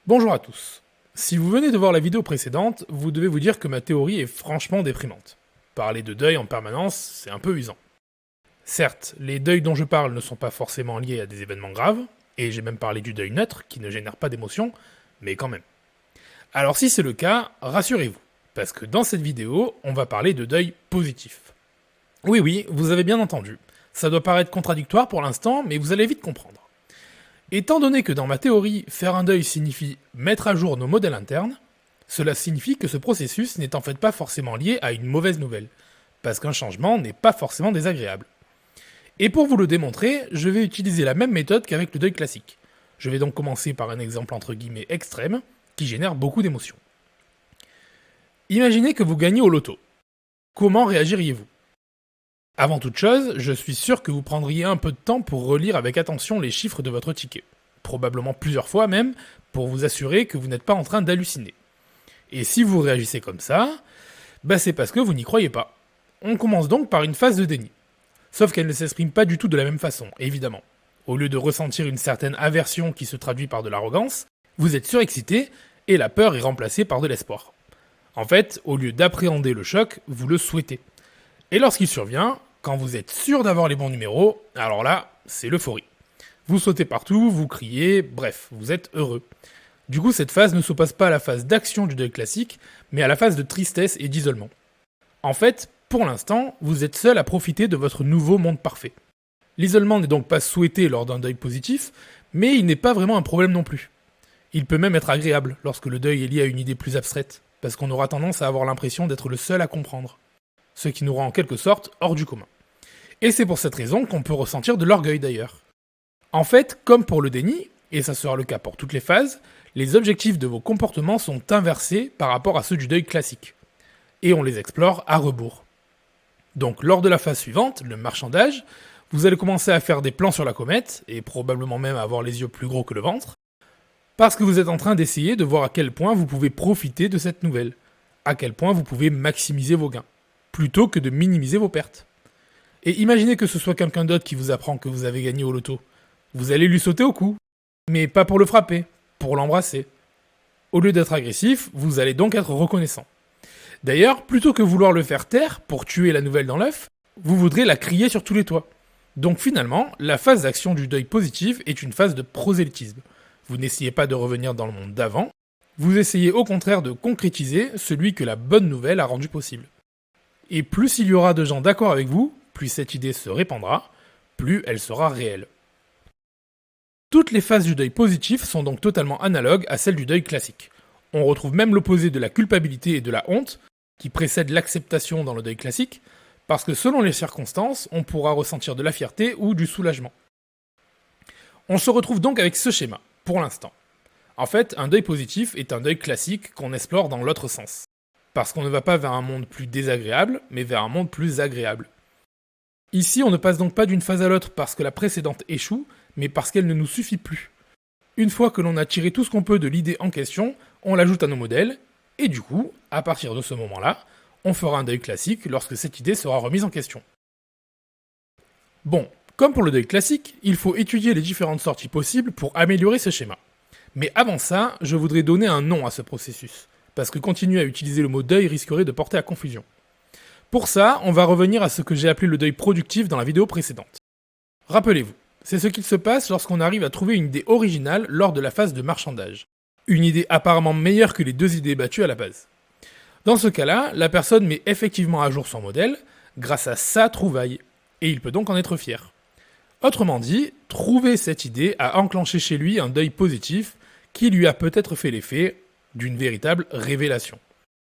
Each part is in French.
Bonjour à tous. Si vous venez de voir la vidéo précédente, vous devez vous dire que ma théorie est franchement déprimante. Parler de deuil en permanence, c'est un peu usant. Certes, les deuils dont je parle ne sont pas forcément liés à des événements graves, et j'ai même parlé du deuil neutre, qui ne génère pas d'émotion, mais quand même. Alors si c'est le cas, rassurez-vous, parce que dans cette vidéo, on va parler de deuil positif. Oui, vous avez bien entendu. Ça doit paraître contradictoire pour l'instant, mais vous allez vite comprendre. Étant donné que dans ma théorie, faire un deuil signifie mettre à jour nos modèles internes, cela signifie que ce processus n'est en fait pas forcément lié à une mauvaise nouvelle, parce qu'un changement n'est pas forcément désagréable. Et pour vous le démontrer, je vais utiliser la même méthode qu'avec le deuil classique. Je vais donc commencer par un exemple entre guillemets extrême, qui génère beaucoup d'émotions. Imaginez que vous gagnez au loto. Comment réagiriez-vous ? Avant toute chose, je suis sûr que vous prendriez un peu de temps pour relire avec attention les chiffres de votre ticket. Probablement plusieurs fois même, pour vous assurer que vous n'êtes pas en train d'halluciner. Et si vous réagissez comme ça, c'est parce que vous n'y croyez pas. On commence donc par une phase de déni. Sauf qu'elle ne s'exprime pas du tout de la même façon, évidemment. Au lieu de ressentir une certaine aversion qui se traduit par de l'arrogance, vous êtes surexcité et la peur est remplacée par de l'espoir. En fait, au lieu d'appréhender le choc, vous le souhaitez. Et lorsqu'il survient, quand vous êtes sûr d'avoir les bons numéros, alors là, c'est l'euphorie. Vous sautez partout, vous criez, bref, vous êtes heureux. Du coup, cette phase ne s'oppose pas à la phase d'action du deuil classique, mais à la phase de tristesse et d'isolement. En fait, pour l'instant, vous êtes seul à profiter de votre nouveau monde parfait. L'isolement n'est donc pas souhaité lors d'un deuil positif, mais il n'est pas vraiment un problème non plus. Il peut même être agréable lorsque le deuil est lié à une idée plus abstraite, parce qu'on aura tendance à avoir l'impression d'être le seul à comprendre. Ce qui nous rend en quelque sorte hors du commun. Et c'est pour cette raison qu'on peut ressentir de l'orgueil d'ailleurs. En fait, comme pour le déni, et ça sera le cas pour toutes les phases, les objectifs de vos comportements sont inversés par rapport à ceux du deuil classique. Et on les explore à rebours. Donc lors de la phase suivante, le marchandage, vous allez commencer à faire des plans sur la comète, et probablement même à avoir les yeux plus gros que le ventre, parce que vous êtes en train d'essayer de voir à quel point vous pouvez profiter de cette nouvelle, à quel point vous pouvez maximiser vos gains, plutôt que de minimiser vos pertes. Et imaginez que ce soit quelqu'un d'autre qui vous apprend que vous avez gagné au loto. Vous allez lui sauter au cou. Mais pas pour le frapper, pour l'embrasser. Au lieu d'être agressif, vous allez donc être reconnaissant. D'ailleurs, plutôt que vouloir le faire taire pour tuer la nouvelle dans l'œuf, vous voudrez la crier sur tous les toits. Donc finalement, la phase d'action du deuil positif est une phase de prosélytisme. Vous n'essayez pas de revenir dans le monde d'avant, vous essayez au contraire de concrétiser celui que la bonne nouvelle a rendu possible. Et plus il y aura de gens d'accord avec vous, plus cette idée se répandra, plus elle sera réelle. Toutes les phases du deuil positif sont donc totalement analogues à celles du deuil classique. On retrouve même l'opposé de la culpabilité et de la honte, qui précède l'acceptation dans le deuil classique, parce que selon les circonstances, on pourra ressentir de la fierté ou du soulagement. On se retrouve donc avec ce schéma, pour l'instant. En fait, un deuil positif est un deuil classique qu'on explore dans l'autre sens. Parce qu'on ne va pas vers un monde plus désagréable, mais vers un monde plus agréable. Ici, on ne passe donc pas d'une phase à l'autre parce que la précédente échoue, mais parce qu'elle ne nous suffit plus. Une fois que l'on a tiré tout ce qu'on peut de l'idée en question, on l'ajoute à nos modèles, et du coup, à partir de ce moment-là, on fera un deuil classique lorsque cette idée sera remise en question. Bon, comme pour le deuil classique, il faut étudier les différentes sorties possibles pour améliorer ce schéma. Mais avant ça, je voudrais donner un nom à ce processus, parce que continuer à utiliser le mot deuil risquerait de porter à confusion. Pour ça, on va revenir à ce que j'ai appelé le deuil productif dans la vidéo précédente. Rappelez-vous, c'est ce qu'il se passe lorsqu'on arrive à trouver une idée originale lors de la phase de marchandage. Une idée apparemment meilleure que les deux idées battues à la base. Dans ce cas-là, la personne met effectivement à jour son modèle grâce à sa trouvaille, et il peut donc en être fier. Autrement dit, trouver cette idée a enclenché chez lui un deuil positif qui lui a peut-être fait l'effet d'une véritable révélation.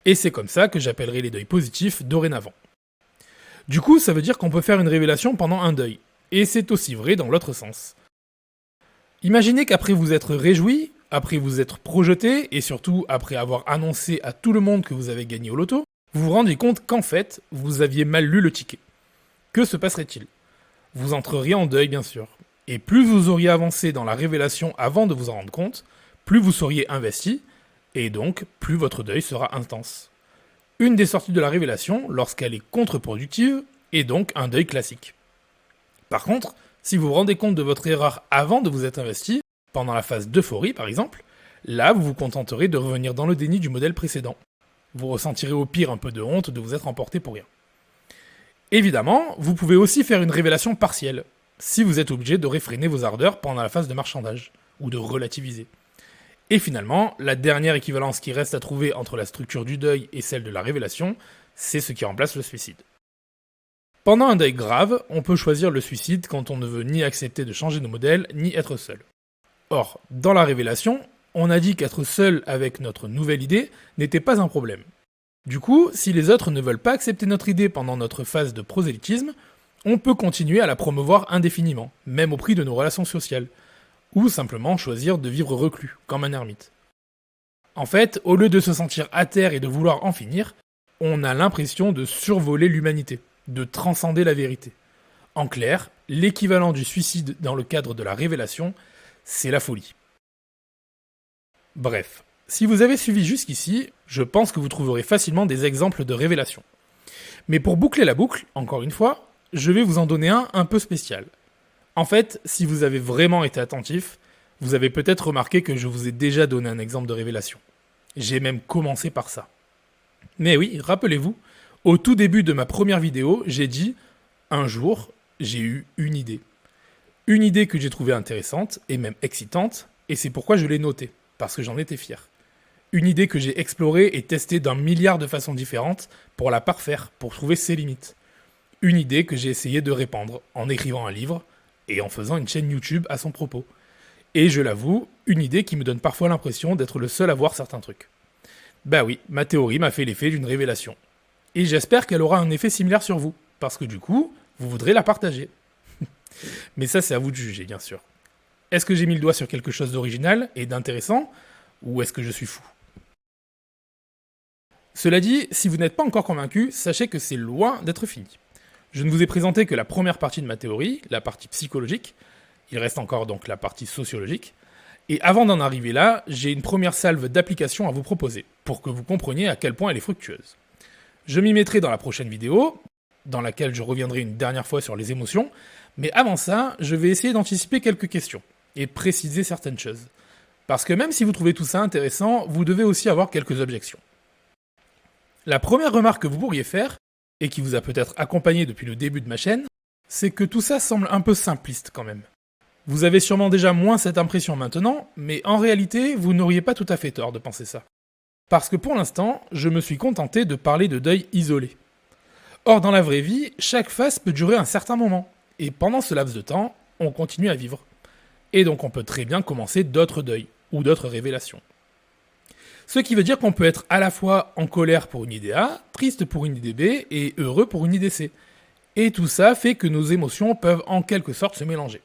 Et c'est comme ça que j'appellerai les deuils positifs dorénavant. Du coup, ça veut dire qu'on peut faire une révélation pendant un deuil. Et c'est aussi vrai dans l'autre sens. Imaginez qu'après vous être réjoui, après vous être projeté, et surtout après avoir annoncé à tout le monde que vous avez gagné au loto, vous vous rendez compte qu'en fait, vous aviez mal lu le ticket. Que se passerait-il ? Vous entreriez en deuil bien sûr. Et plus vous auriez avancé dans la révélation avant de vous en rendre compte, plus vous seriez investi, et donc plus votre deuil sera intense. Une des sorties de la révélation, lorsqu'elle est contre-productive, est donc un deuil classique. Par contre, si vous vous rendez compte de votre erreur avant de vous être investi, pendant la phase d'euphorie par exemple, Là, vous vous contenterez de revenir dans le déni du modèle précédent. Vous ressentirez au pire un peu de honte de vous être emporté pour rien. Évidemment, vous pouvez aussi faire une révélation partielle, si vous êtes obligé de réfréner vos ardeurs pendant la phase de marchandage, ou de relativiser. Et finalement, la dernière équivalence qui reste à trouver entre la structure du deuil et celle de la révélation, c'est ce qui remplace le suicide. Pendant un deuil grave, on peut choisir le suicide quand on ne veut ni accepter de changer nos modèles, ni être seul. Or, dans la révélation, on a dit qu'être seul avec notre nouvelle idée n'était pas un problème. Du coup, si les autres ne veulent pas accepter notre idée pendant notre phase de prosélytisme, on peut continuer à la promouvoir indéfiniment, même au prix de nos relations sociales, ou simplement choisir de vivre reclus, comme un ermite. En fait, au lieu de se sentir à terre et de vouloir en finir, on a l'impression de survoler l'humanité, de transcender la vérité. En clair, l'équivalent du suicide dans le cadre de la révélation, c'est la folie. Bref, si vous avez suivi jusqu'ici, je pense que vous trouverez facilement des exemples de révélation. Mais pour boucler la boucle, encore une fois, je vais vous en donner un peu spécial. En fait, si vous avez vraiment été attentif, vous avez peut-être remarqué que je vous ai déjà donné un exemple de révélation. J'ai même commencé par ça. Mais oui, rappelez-vous, au tout début de ma première vidéo, j'ai dit « Un jour, j'ai eu une idée. » Une idée que j'ai trouvée intéressante et même excitante, et c'est pourquoi je l'ai notée, parce que j'en étais fier. Une idée que j'ai explorée et testée d'un milliard de façons différentes pour la parfaire, pour trouver ses limites. Une idée que j'ai essayé de répandre en écrivant un livre et en faisant une chaîne YouTube à son propos. Et je l'avoue, une idée qui me donne parfois l'impression d'être le seul à voir certains trucs. Bah oui, ma théorie m'a fait l'effet d'une révélation. Et j'espère qu'elle aura un effet similaire sur vous, parce que du coup, vous voudrez la partager. Mais ça, c'est à vous de juger, bien sûr. Est-ce que j'ai mis le doigt sur quelque chose d'original et d'intéressant, ou est-ce que je suis fou ? Cela dit, si vous n'êtes pas encore convaincu, sachez que c'est loin d'être fini. Je ne vous ai présenté que la première partie de ma théorie, la partie psychologique, il reste encore donc la partie sociologique, et avant d'en arriver là, j'ai une première salve d'applications à vous proposer, pour que vous compreniez à quel point elle est fructueuse. Je m'y mettrai dans la prochaine vidéo, dans laquelle je reviendrai une dernière fois sur les émotions, mais avant ça, je vais essayer d'anticiper quelques questions, et préciser certaines choses. Parce que même si vous trouvez tout ça intéressant, vous devez aussi avoir quelques objections. La première remarque que vous pourriez faire, et qui vous a peut-être accompagné depuis le début de ma chaîne, c'est que tout ça semble un peu simpliste quand même. Vous avez sûrement déjà moins cette impression maintenant, mais en réalité, vous n'auriez pas tout à fait tort de penser ça. Parce que pour l'instant, je me suis contenté de parler de deuil isolé. Or, dans la vraie vie, chaque phase peut durer un certain moment, et pendant ce laps de temps, on continue à vivre. Et donc on peut très bien commencer d'autres deuils, ou d'autres révélations. Ce qui veut dire qu'on peut être à la fois en colère pour une idée A, triste pour une idée B et heureux pour une idée C. Et tout ça fait que nos émotions peuvent en quelque sorte se mélanger.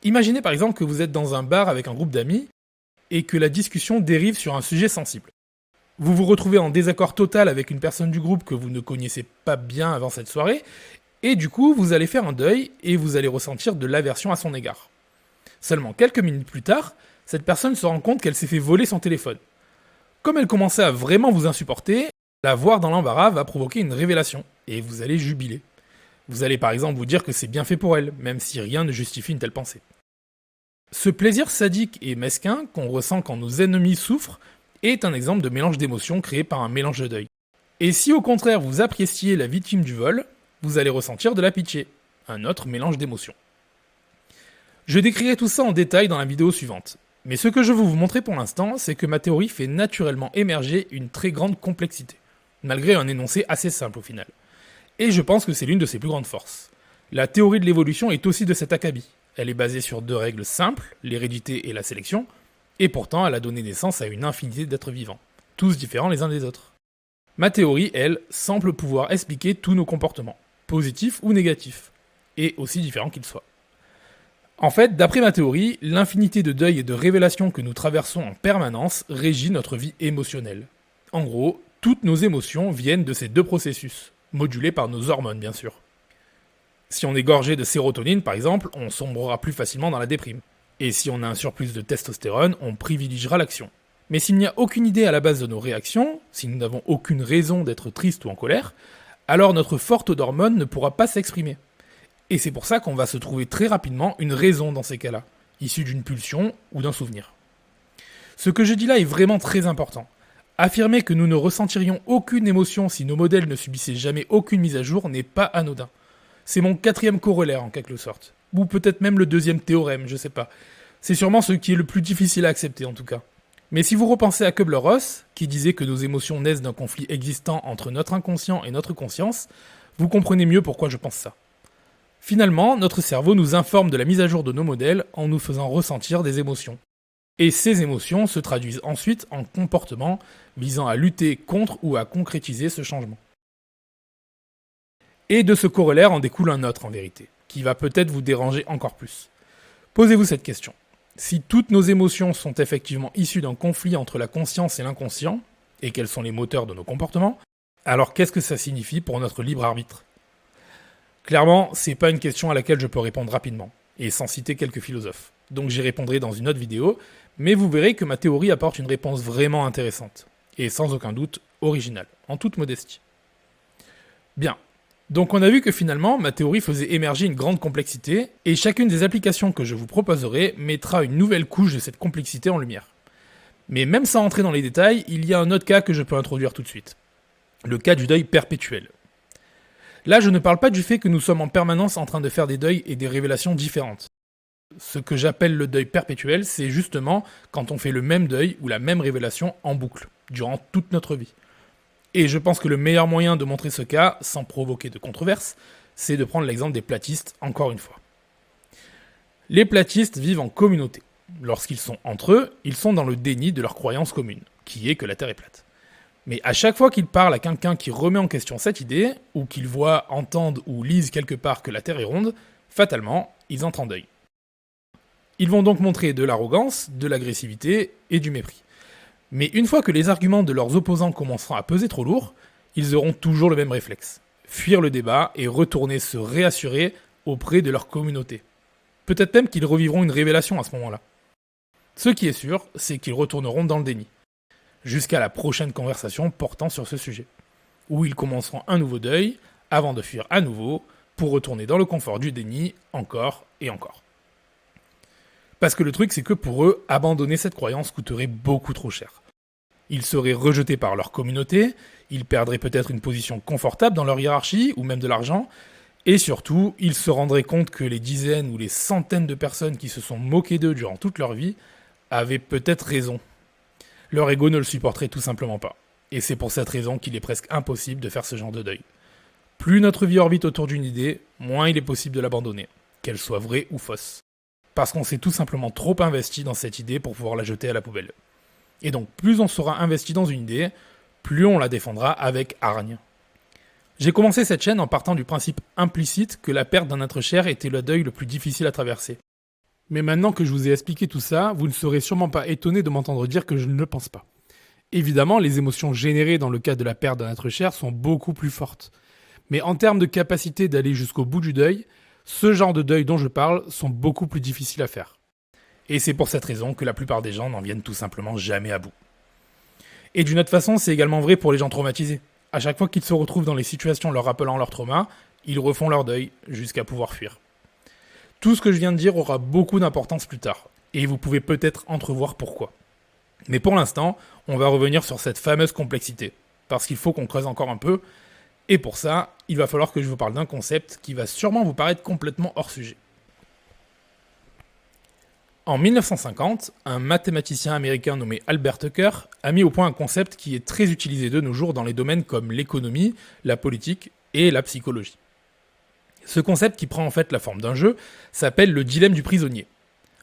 Imaginez par exemple que vous êtes dans un bar avec un groupe d'amis et que la discussion dérive sur un sujet sensible. Vous vous retrouvez en désaccord total avec une personne du groupe que vous ne connaissez pas bien avant cette soirée et du coup vous allez faire un deuil et vous allez ressentir de l'aversion à son égard. Seulement quelques minutes plus tard, cette personne se rend compte qu'elle s'est fait voler son téléphone. Comme elle commençait à vraiment vous insupporter, la voir dans l'embarras va provoquer une révélation, et vous allez jubiler. Vous allez par exemple vous dire que c'est bien fait pour elle, même si rien ne justifie une telle pensée. Ce plaisir sadique et mesquin qu'on ressent quand nos ennemis souffrent est un exemple de mélange d'émotions créé par un mélange de deuil. Et si au contraire vous appréciez la victime du vol, vous allez ressentir de la pitié, un autre mélange d'émotions. Je décrirai tout ça en détail dans la vidéo suivante. Mais ce que je veux vous montrer pour l'instant, c'est que ma théorie fait naturellement émerger une très grande complexité, malgré un énoncé assez simple au final. Et je pense que c'est l'une de ses plus grandes forces. La théorie de l'évolution est aussi de cet acabit. Elle est basée sur deux règles simples, l'hérédité et la sélection, et pourtant elle a donné naissance à une infinité d'êtres vivants, tous différents les uns des autres. Ma théorie, elle, semble pouvoir expliquer tous nos comportements, positifs ou négatifs, et aussi différents qu'ils soient. En fait, d'après ma théorie, l'infinité de deuils et de révélations que nous traversons en permanence régit notre vie émotionnelle. En gros, toutes nos émotions viennent de ces deux processus, modulés par nos hormones bien sûr. Si on est gorgé de sérotonine par exemple, on sombrera plus facilement dans la déprime. Et si on a un surplus de testostérone, on privilégiera l'action. Mais s'il n'y a aucune idée à la base de nos réactions, si nous n'avons aucune raison d'être triste ou en colère, alors notre forte taux d'hormones ne pourra pas s'exprimer. Et c'est pour ça qu'on va se trouver très rapidement une raison dans ces cas-là, issue d'une pulsion ou d'un souvenir. Ce que je dis là est vraiment très important. Affirmer que nous ne ressentirions aucune émotion si nos modèles ne subissaient jamais aucune mise à jour n'est pas anodin. C'est mon 4e corollaire en quelque sorte. Ou peut-être même le 2e théorème, je sais pas. C'est sûrement ce qui est le plus difficile à accepter en tout cas. Mais si vous repensez à Kubler-Ross, qui disait que nos émotions naissent d'un conflit existant entre notre inconscient et notre conscience, vous comprenez mieux pourquoi je pense ça. Finalement, notre cerveau nous informe de la mise à jour de nos modèles en nous faisant ressentir des émotions. Et ces émotions se traduisent ensuite en comportements visant à lutter contre ou à concrétiser ce changement. Et de ce corollaire en découle un autre en vérité, qui va peut-être vous déranger encore plus. Posez-vous cette question. Si toutes nos émotions sont effectivement issues d'un conflit entre la conscience et l'inconscient, et qu'elles sont les moteurs de nos comportements, alors qu'est-ce que ça signifie pour notre libre arbitre ? Clairement, c'est pas une question à laquelle je peux répondre rapidement, et sans citer quelques philosophes. Donc j'y répondrai dans une autre vidéo, mais vous verrez que ma théorie apporte une réponse vraiment intéressante, et sans aucun doute originale, en toute modestie. Bien. Donc on a vu que finalement, ma théorie faisait émerger une grande complexité, et chacune des applications que je vous proposerai mettra une nouvelle couche de cette complexité en lumière. Mais même sans entrer dans les détails, il y a un autre cas que je peux introduire tout de suite. Le cas du deuil perpétuel. Là, je ne parle pas du fait que nous sommes en permanence en train de faire des deuils et des révélations différentes. Ce que j'appelle le deuil perpétuel, c'est justement quand on fait le même deuil ou la même révélation en boucle, durant toute notre vie. Et je pense que le meilleur moyen de montrer ce cas, sans provoquer de controverse, c'est de prendre l'exemple des platistes, encore une fois. Les platistes vivent en communauté. Lorsqu'ils sont entre eux, ils sont dans le déni de leur croyance commune, qui est que la Terre est plate. Mais à chaque fois qu'ils parlent à quelqu'un qui remet en question cette idée, ou qu'ils voient, entendent ou lisent quelque part que la Terre est ronde, fatalement, ils entrent en deuil. Ils vont donc montrer de l'arrogance, de l'agressivité et du mépris. Mais une fois que les arguments de leurs opposants commenceront à peser trop lourd, ils auront toujours le même réflexe. Fuir le débat et retourner se réassurer auprès de leur communauté. Peut-être même qu'ils revivront une révélation à ce moment-là. Ce qui est sûr, c'est qu'ils retourneront dans le déni. Jusqu'à la prochaine conversation portant sur ce sujet, où ils commenceront un nouveau deuil, avant de fuir à nouveau, pour retourner dans le confort du déni, encore et encore. Parce que le truc, c'est que pour eux, abandonner cette croyance coûterait beaucoup trop cher. Ils seraient rejetés par leur communauté, ils perdraient peut-être une position confortable dans leur hiérarchie, ou même de l'argent, et surtout, ils se rendraient compte que les dizaines ou les centaines de personnes qui se sont moquées d'eux durant toute leur vie avaient peut-être raison. Leur ego ne le supporterait tout simplement pas. Et c'est pour cette raison qu'il est presque impossible de faire ce genre de deuil. Plus notre vie orbite autour d'une idée, moins il est possible de l'abandonner, qu'elle soit vraie ou fausse. Parce qu'on s'est tout simplement trop investi dans cette idée pour pouvoir la jeter à la poubelle. Et donc plus on sera investi dans une idée, plus on la défendra avec hargne. J'ai commencé cette chaîne en partant du principe implicite que la perte d'un être cher était le deuil le plus difficile à traverser. Mais maintenant que je vous ai expliqué tout ça, vous ne serez sûrement pas étonné de m'entendre dire que je ne le pense pas. Évidemment, les émotions générées dans le cas de la perte d'un être cher sont beaucoup plus fortes. Mais en termes de capacité d'aller jusqu'au bout du deuil, ce genre de deuil dont je parle sont beaucoup plus difficiles à faire. Et c'est pour cette raison que la plupart des gens n'en viennent tout simplement jamais à bout. Et d'une autre façon, c'est également vrai pour les gens traumatisés. À chaque fois qu'ils se retrouvent dans les situations leur rappelant leur trauma, ils refont leur deuil jusqu'à pouvoir fuir. Tout ce que je viens de dire aura beaucoup d'importance plus tard, et vous pouvez peut-être entrevoir pourquoi. Mais pour l'instant, on va revenir sur cette fameuse complexité, parce qu'il faut qu'on creuse encore un peu, et pour ça, il va falloir que je vous parle d'un concept qui va sûrement vous paraître complètement hors sujet. En 1950, un mathématicien américain nommé Albert Tucker a mis au point un concept qui est très utilisé de nos jours dans les domaines comme l'économie, la politique et la psychologie. Ce concept, qui prend en fait la forme d'un jeu, s'appelle le dilemme du prisonnier.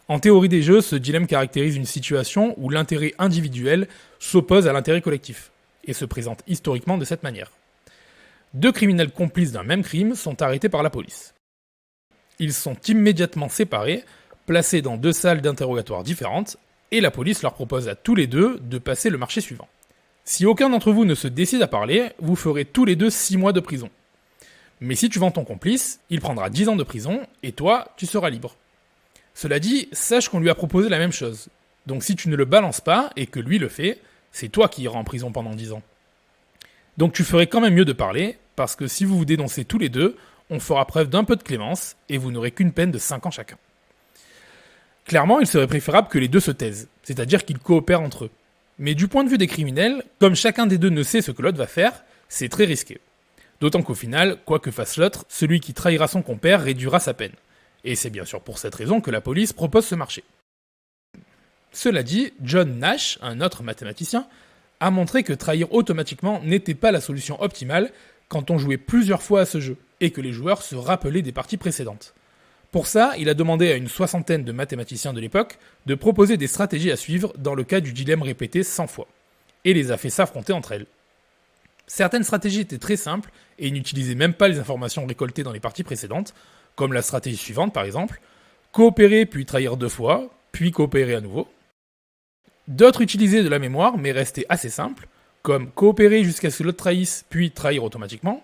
En théorie des jeux, ce dilemme caractérise une situation où l'intérêt individuel s'oppose à l'intérêt collectif, et se présente historiquement de cette manière. Deux criminels complices d'un même crime sont arrêtés par la police. Ils sont immédiatement séparés, placés dans deux salles d'interrogatoire différentes, et la police leur propose à tous les deux de passer le marché suivant. Si aucun d'entre vous ne se décide à parler, vous ferez tous les deux 6 mois de prison. Mais si tu vends ton complice, il prendra 10 ans de prison, et toi, tu seras libre. Cela dit, sache qu'on lui a proposé la même chose. Donc si tu ne le balances pas, et que lui le fait, c'est toi qui iras en prison pendant 10 ans. Donc tu ferais quand même mieux de parler, parce que si vous vous dénoncez tous les deux, on fera preuve d'un peu de clémence, et vous n'aurez qu'une peine de 5 ans chacun. Clairement, il serait préférable que les deux se taisent, c'est-à-dire qu'ils coopèrent entre eux. Mais du point de vue des criminels, comme chacun des deux ne sait ce que l'autre va faire, c'est très risqué. D'autant qu'au final, quoi que fasse l'autre, celui qui trahira son compère réduira sa peine. Et c'est bien sûr pour cette raison que la police propose ce marché. Cela dit, John Nash, un autre mathématicien, a montré que trahir automatiquement n'était pas la solution optimale quand on jouait plusieurs fois à ce jeu, et que les joueurs se rappelaient des parties précédentes. Pour ça, il a demandé à une soixantaine de mathématiciens de l'époque de proposer des stratégies à suivre dans le cas du dilemme répété 100 fois, et les a fait s'affronter entre elles. Certaines stratégies étaient très simples et n'utilisaient même pas les informations récoltées dans les parties précédentes, comme la stratégie suivante par exemple, coopérer puis trahir 2 fois, puis coopérer à nouveau. D'autres utilisaient de la mémoire mais restaient assez simples, comme coopérer jusqu'à ce que l'autre trahisse puis trahir automatiquement.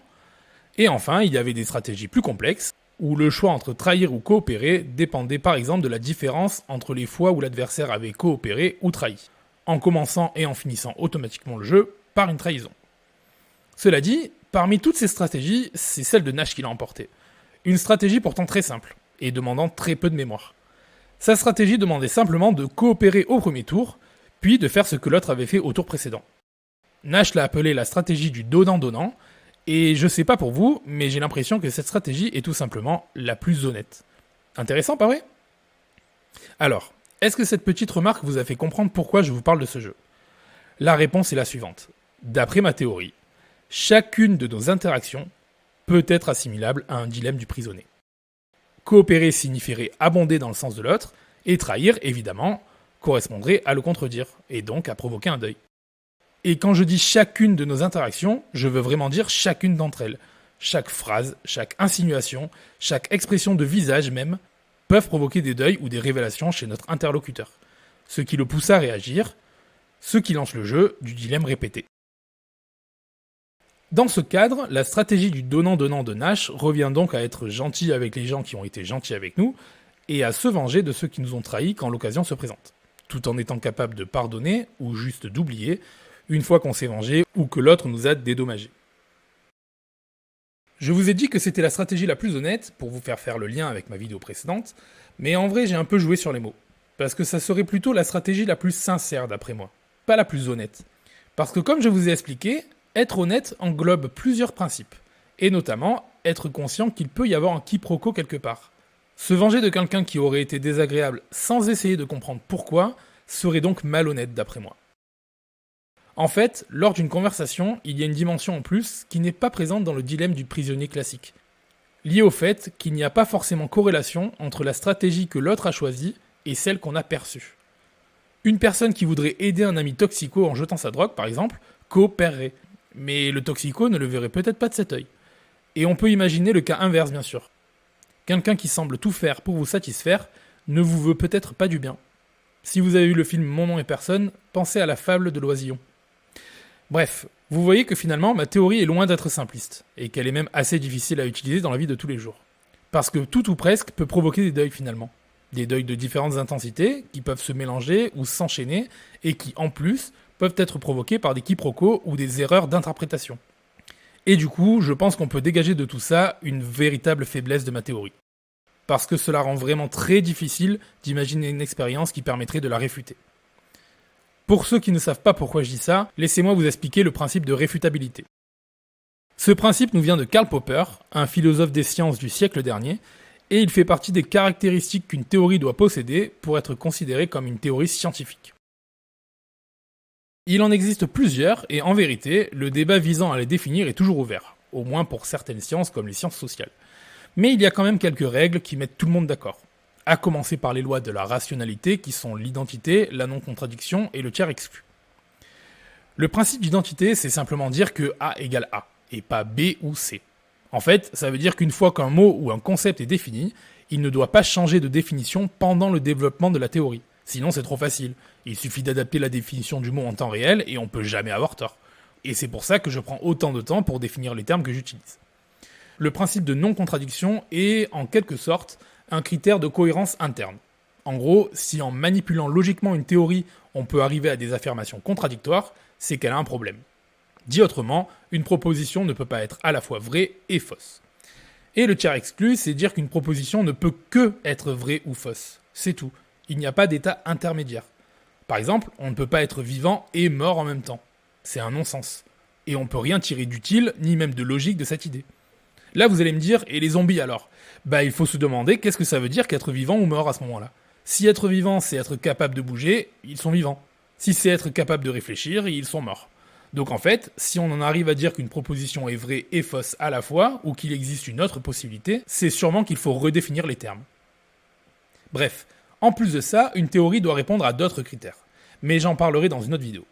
Et enfin, il y avait des stratégies plus complexes, où le choix entre trahir ou coopérer dépendait par exemple de la différence entre les fois où l'adversaire avait coopéré ou trahi, en commençant et en finissant automatiquement le jeu par une trahison. Cela dit, parmi toutes ces stratégies, c'est celle de Nash qui l'a emporté. Une stratégie pourtant très simple, et demandant très peu de mémoire. Sa stratégie demandait simplement de coopérer au premier tour, puis de faire ce que l'autre avait fait au tour précédent. Nash l'a appelée la stratégie du donnant-donnant, et je sais pas pour vous, mais j'ai l'impression que cette stratégie est tout simplement la plus honnête. Intéressant, pas vrai ? Alors, est-ce que cette petite remarque vous a fait comprendre pourquoi je vous parle de ce jeu ? La réponse est la suivante. D'après ma théorie, chacune de nos interactions peut être assimilable à un dilemme du prisonnier. Coopérer signifierait abonder dans le sens de l'autre, et trahir, évidemment, correspondrait à le contredire, et donc à provoquer un deuil. Et quand je dis chacune de nos interactions, je veux vraiment dire chacune d'entre elles. Chaque phrase, chaque insinuation, chaque expression de visage même, peuvent provoquer des deuils ou des révélations chez notre interlocuteur. Ce qui le pousse à réagir, ce qui lance le jeu du dilemme répété. Dans ce cadre, la stratégie du donnant-donnant de Nash revient donc à être gentil avec les gens qui ont été gentils avec nous, et à se venger de ceux qui nous ont trahis quand l'occasion se présente, tout en étant capable de pardonner, ou juste d'oublier, une fois qu'on s'est vengé ou que l'autre nous a dédommagé. Je vous ai dit que c'était la stratégie la plus honnête, pour vous faire le lien avec ma vidéo précédente, mais en vrai j'ai un peu joué sur les mots, parce que ça serait plutôt la stratégie la plus sincère d'après moi, pas la plus honnête. Parce que comme je vous ai expliqué, être honnête englobe plusieurs principes, et notamment être conscient qu'il peut y avoir un quiproquo quelque part. Se venger de quelqu'un qui aurait été désagréable sans essayer de comprendre pourquoi serait donc malhonnête d'après moi. En fait, lors d'une conversation, il y a une dimension en plus qui n'est pas présente dans le dilemme du prisonnier classique, liée au fait qu'il n'y a pas forcément corrélation entre la stratégie que l'autre a choisie et celle qu'on a perçue. Une personne qui voudrait aider un ami toxico en jetant sa drogue, par exemple, coopérerait, mais le toxico ne le verrait peut-être pas de cet œil. Et on peut imaginer le cas inverse, bien sûr. Quelqu'un qui semble tout faire pour vous satisfaire ne vous veut peut-être pas du bien. Si vous avez vu le film Mon nom et personne, pensez à la fable de l'oisillon. Bref, vous voyez que finalement ma théorie est loin d'être simpliste, et qu'elle est même assez difficile à utiliser dans la vie de tous les jours. Parce que tout ou presque peut provoquer des deuils finalement. Des deuils de différentes intensités, qui peuvent se mélanger ou s'enchaîner, et qui en plus peuvent être provoqués par des quiproquos ou des erreurs d'interprétation. Et du coup, je pense qu'on peut dégager de tout ça une véritable faiblesse de ma théorie. Parce que cela rend vraiment très difficile d'imaginer une expérience qui permettrait de la réfuter. Pour ceux qui ne savent pas pourquoi je dis ça, laissez-moi vous expliquer le principe de réfutabilité. Ce principe nous vient de Karl Popper, un philosophe des sciences du siècle dernier, et il fait partie des caractéristiques qu'une théorie doit posséder pour être considérée comme une théorie scientifique. Il en existe plusieurs, et en vérité, le débat visant à les définir est toujours ouvert, au moins pour certaines sciences comme les sciences sociales. Mais il y a quand même quelques règles qui mettent tout le monde d'accord. À commencer par les lois de la rationalité qui sont l'identité, la non-contradiction et le tiers exclu. Le principe d'identité, c'est simplement dire que A égale A, et pas B ou C. En fait, ça veut dire qu'une fois qu'un mot ou un concept est défini, il ne doit pas changer de définition pendant le développement de la théorie. Sinon c'est trop facile, il suffit d'adapter la définition du mot en temps réel et on peut jamais avoir tort. Et c'est pour ça que je prends autant de temps pour définir les termes que j'utilise. Le principe de non-contradiction est, en quelque sorte, un critère de cohérence interne. En gros, si en manipulant logiquement une théorie, on peut arriver à des affirmations contradictoires, c'est qu'elle a un problème. Dit autrement, une proposition ne peut pas être à la fois vraie et fausse. Et le tiers exclu, c'est dire qu'une proposition ne peut que être vraie ou fausse. C'est tout. Il n'y a pas d'état intermédiaire. Par exemple, on ne peut pas être vivant et mort en même temps. C'est un non-sens. Et on peut rien tirer d'utile, ni même de logique de cette idée. Là, vous allez me dire, et les zombies alors? Bah, il faut se demander qu'est-ce que ça veut dire qu'être vivant ou mort à ce moment-là. Si être vivant, c'est être capable de bouger, ils sont vivants. Si c'est être capable de réfléchir, ils sont morts. Donc en fait, si on en arrive à dire qu'une proposition est vraie et fausse à la fois, ou qu'il existe une autre possibilité, c'est sûrement qu'il faut redéfinir les termes. Bref, en plus de ça, une théorie doit répondre à d'autres critères. Mais j'en parlerai dans une autre vidéo.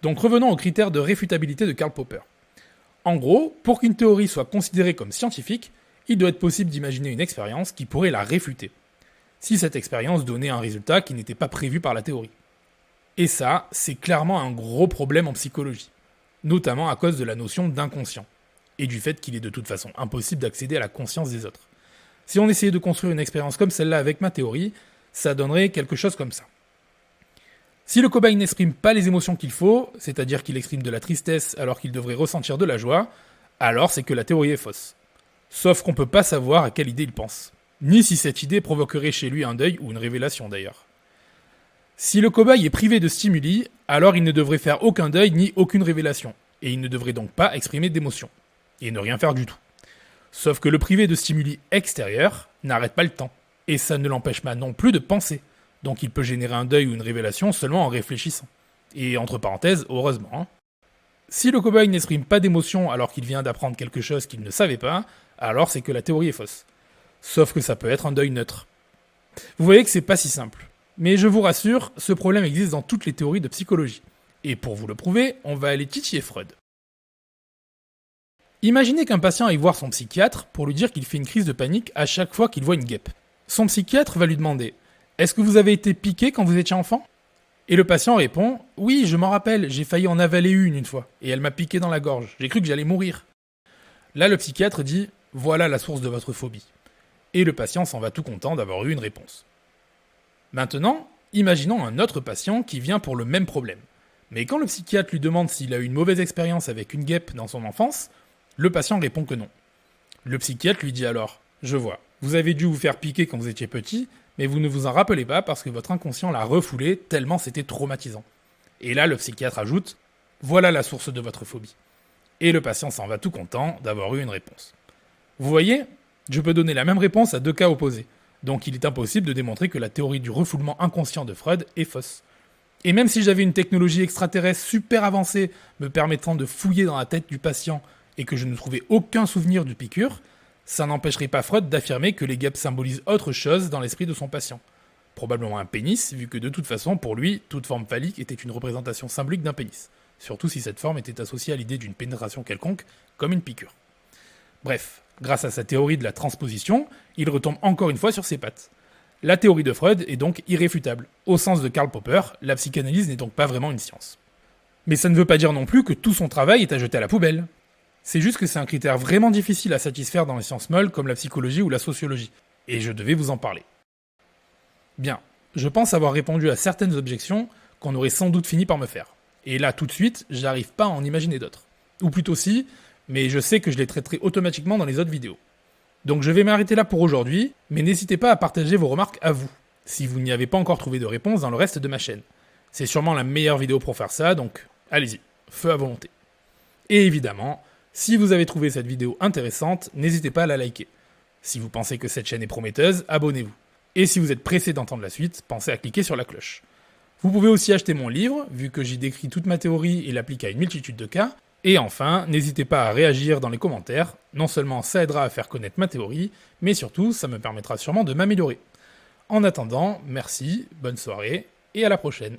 Donc revenons aux critères de réfutabilité de Karl Popper. En gros, pour qu'une théorie soit considérée comme scientifique, il doit être possible d'imaginer une expérience qui pourrait la réfuter, si cette expérience donnait un résultat qui n'était pas prévu par la théorie. Et ça, c'est clairement un gros problème en psychologie, notamment à cause de la notion d'inconscient, et du fait qu'il est de toute façon impossible d'accéder à la conscience des autres. Si on essayait de construire une expérience comme celle-là avec ma théorie, ça donnerait quelque chose comme ça. Si le cobaye n'exprime pas les émotions qu'il faut, c'est-à-dire qu'il exprime de la tristesse alors qu'il devrait ressentir de la joie, alors c'est que la théorie est fausse. Sauf qu'on peut pas savoir à quelle idée il pense, ni si cette idée provoquerait chez lui un deuil ou une révélation d'ailleurs. Si le cobaye est privé de stimuli, alors il ne devrait faire aucun deuil ni aucune révélation, et il ne devrait donc pas exprimer d'émotions, et ne rien faire du tout. Sauf que le privé de stimuli extérieurs n'arrête pas le temps, et ça ne l'empêche pas non plus de penser. Donc il peut générer un deuil ou une révélation seulement en réfléchissant. Et entre parenthèses, heureusement. Hein. Si le cobaye n'exprime pas d'émotion alors qu'il vient d'apprendre quelque chose qu'il ne savait pas, alors c'est que la théorie est fausse. Sauf que ça peut être un deuil neutre. Vous voyez que c'est pas si simple. Mais je vous rassure, ce problème existe dans toutes les théories de psychologie. Et pour vous le prouver, on va aller titiller Freud. Imaginez qu'un patient aille voir son psychiatre pour lui dire qu'il fait une crise de panique à chaque fois qu'il voit une guêpe. Son psychiatre va lui demander « Est-ce que vous avez été piqué quand vous étiez enfant ?» Et le patient répond « Oui, je m'en rappelle, j'ai failli en avaler une fois, et elle m'a piqué dans la gorge, j'ai cru que j'allais mourir. » Là, le psychiatre dit « Voilà la source de votre phobie. » Et le patient s'en va tout content d'avoir eu une réponse. Maintenant, imaginons un autre patient qui vient pour le même problème. Mais quand le psychiatre lui demande s'il a eu une mauvaise expérience avec une guêpe dans son enfance, le patient répond que non. Le psychiatre lui dit alors « Je vois, vous avez dû vous faire piquer quand vous étiez petit, mais vous ne vous en rappelez pas parce que votre inconscient l'a refoulé tellement c'était traumatisant. » Et là, le psychiatre ajoute « Voilà la source de votre phobie. » Et le patient s'en va tout content d'avoir eu une réponse. Vous voyez, je peux donner la même réponse à deux cas opposés. Donc il est impossible de démontrer que la théorie du refoulement inconscient de Freud est fausse. Et même si j'avais une technologie extraterrestre super avancée me permettant de fouiller dans la tête du patient et que je ne trouvais aucun souvenir du piqûre, ça n'empêcherait pas Freud d'affirmer que les guêpes symbolisent autre chose dans l'esprit de son patient. Probablement un pénis, vu que de toute façon, pour lui, toute forme phallique était une représentation symbolique d'un pénis. Surtout si cette forme était associée à l'idée d'une pénétration quelconque, comme une piqûre. Bref, grâce à sa théorie de la transposition, il retombe encore une fois sur ses pattes. La théorie de Freud est donc irréfutable. Au sens de Karl Popper, la psychanalyse n'est donc pas vraiment une science. Mais ça ne veut pas dire non plus que tout son travail est à jeter à la poubelle. C'est juste que c'est un critère vraiment difficile à satisfaire dans les sciences molles comme la psychologie ou la sociologie, et je devais vous en parler. Bien, je pense avoir répondu à certaines objections qu'on aurait sans doute fini par me faire. Et là, tout de suite, j'arrive pas à en imaginer d'autres. Ou plutôt si, mais je sais que je les traiterai automatiquement dans les autres vidéos. Donc je vais m'arrêter là pour aujourd'hui, mais n'hésitez pas à partager vos remarques à vous, si vous n'y avez pas encore trouvé de réponse dans le reste de ma chaîne. C'est sûrement la meilleure vidéo pour faire ça, donc allez-y, feu à volonté. Et évidemment, si vous avez trouvé cette vidéo intéressante, n'hésitez pas à la liker. Si vous pensez que cette chaîne est prometteuse, abonnez-vous. Et si vous êtes pressé d'entendre la suite, pensez à cliquer sur la cloche. Vous pouvez aussi acheter mon livre, vu que j'y décris toute ma théorie et l'applique à une multitude de cas. Et enfin, n'hésitez pas à réagir dans les commentaires, non seulement ça aidera à faire connaître ma théorie, mais surtout ça me permettra sûrement de m'améliorer. En attendant, merci, bonne soirée, et à la prochaine.